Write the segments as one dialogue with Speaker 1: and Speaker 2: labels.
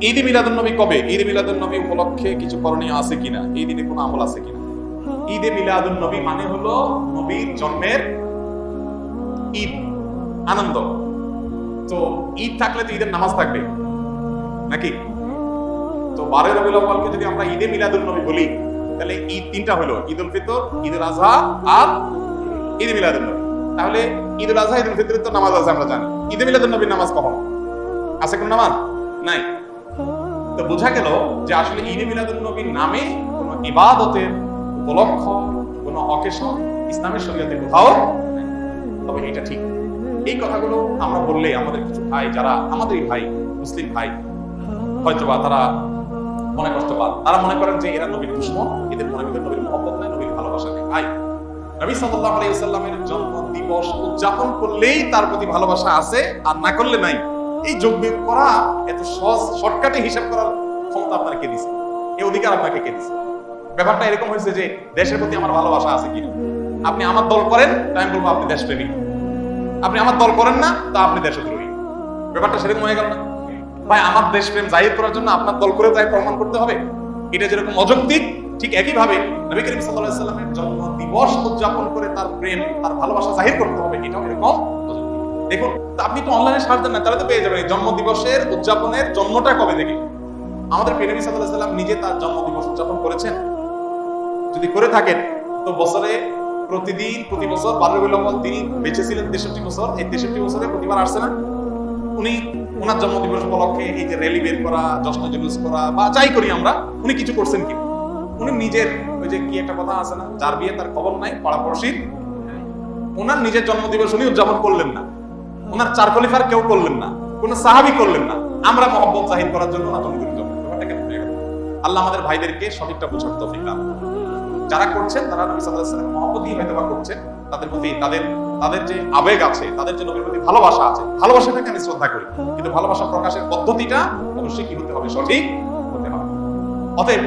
Speaker 1: ঈদে মিলাদুন নবী কবে? ঈদে মিলাদুন নবী উপলক্ষে কিছু করণীয় আছে কিনা, এই দিনে কোনো আমল আছে কিনা? ঈদে মিলাদুন নবী মানে হলো নবীর জন্মের ঈদ, আনন্দ। তো ঈদ থাকলে তো ঈদের নামাজ থাকবে নাকি? তো 12 রবিউল আউয়ালকে যদি আমরা ঈদে মিলাদুন নবী বলি, তাহলে ঈদ তিনটা হলো, ঈদুল ফিতর, ঈদুল আযহা আর ঈদে মিলাদুন নবী। তাহলে ঈদুল আযহা, ঈদুল ফিতরের তো নামাজ আছে আমরা জানি, ঈদে মিলাদুন নবীর নামাজ কখন আছে? কোন নামাজ নাই। তো বোঝা গেল যে আসলে ঈদে মিলাদুন নবীর নামে কোনো ইবাদতের উপলক্ষ, কোনো অকেশন ইসলামের শরীয়তে কোথাও নাই। তবে এটা ঠিক, এই কথাগুলো আমরা বললে আমাদের কিছু ভাই, যারা আমাদেরই ভাই, মুসলিম ভাই, হয়তোবা তারা মনে কষ্ট পান। তারা মনে করেন যে এরা নবীর দুশমন, এদের মনে করেন নবীর মহব্বত নাই, নবীর ভালোবাসা নেই। ভাই, নবী সাল্লাল্লাহু আলাইহি ওয়াসাল্লামের জন্ম দিবস উদযাপন করলেই তার প্রতি ভালোবাসা আছে, আর না করলে নাই। এই যোগ বিয়োগ করা, এত সহজ শর্টকাটে হিসাব করার ক্ষমতা আপনাকে কে দিয়েছে? এই অধিকার আপনাকে কে দিয়েছে? ব্যাপারটা এরকম হয়েছে যে দেশের প্রতি আমার ভালোবাসা আছে কিনা। আপনি আমার দল করেন, তাই আমি বলবো আপনি দেশপ্রেমিক। আপনি আমার দল করেন না, তা আপনি দেশদ্রোহী। ব্যাপারটা সেরকম হয়ে গেল না? ভাই, আমার দেশপ্রেম জাহির করার জন্য আপনার দল করে তাই প্রমাণ করতে হবে? এটা যেরকম অযৌক্তিক, ঠিক একই ভাবে নবী করিম সাল্লাল্লাহু আলাইহি ওয়াসাল্লামের জন্ম দিবস উদযাপন করে তার প্রেম, তার ভালোবাসা জাহির করতে হবে, এটাও এরকম অযৌক্তিক। দেখুন, আপনি তো অনলাইনে সার্চ দেন না, তাহলে তো পেয়ে যাবেন জন্ম দিবসের উদযাপনের জন্মটা কবে থেকে। আমাদের প্রিয় নবী সাল্লাল্লাহু আলাইহি ওয়াসাল্লাম নিজে তার জন্ম দিবস উদযাপন করেছেন? যদি করে থাকেন তো বছরে প্রতিদিন, প্রতি বছর 12 রবিউল আউয়াল তিনি বেঁচে ছিলেন 63 বছর, এই 63 বছরে প্রতিবার আসছে না? উনি ওনার জন্মদিবস উপলক্ষে এই যে র্যালি বের করা, জশ্ন জুলুস করা বা যাই করি আমরা, উনি কিছু করছেন কি? উনি নিজের, ওই যে কি একটা কথা আছে না, যার বিয়ে তার খবর নাই, পাড়াপড়শির। ওনার নিজের জন্মদিবস উনি উদযাপন করলেন না, ওনার 4 খলিফার কেউ করলেন না, কোন সাহাবী করলেন না। আমরা মহব্বত জাহির করার জন্য না জন্মদিন জন্ম। ব্যাপারটা কেমন হয়ে গেল? আল্লাহ আমাদের ভাইদেরকে সঠিকটা বোঝার তৌফিক দান করুন। যারা করছেন তারা নবী সাল্লাল্লাহু আলাইহি ওয়াসাল্লামের মহব্বতই হয়তো বা করছেন, তাদের প্রতি তাদের যে আবেগ আছে, তাদের যে নবীর প্রতি ভালোবাসা আছে, ভালোবাসাটাকে আমি শ্রদ্ধা করি, কিন্তু ভালোবাসা প্রকাশের পদ্ধতিটা অবশ্যই কি হতে হবে? সঠিক হতে হবে। অতএব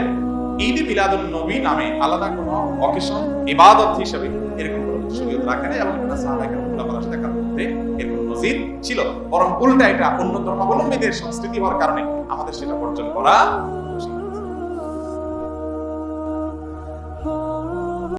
Speaker 1: ঈদে মিলাদুন নবী নামে আলাদা কোনো অকেশন ইবাদত হিসেবে এরকম কোনো শরীয়ত রাখে নাই, এবং সাহাবায়ে কেরাম উলামাদের সাথে কারণ মধ্যে এরকম নজির ছিল। বরং উল্টা, এটা অন্য ধর্মাবলম্বীদের সংস্কৃতি হওয়ার কারণে আমাদের সেটা বর্জন করা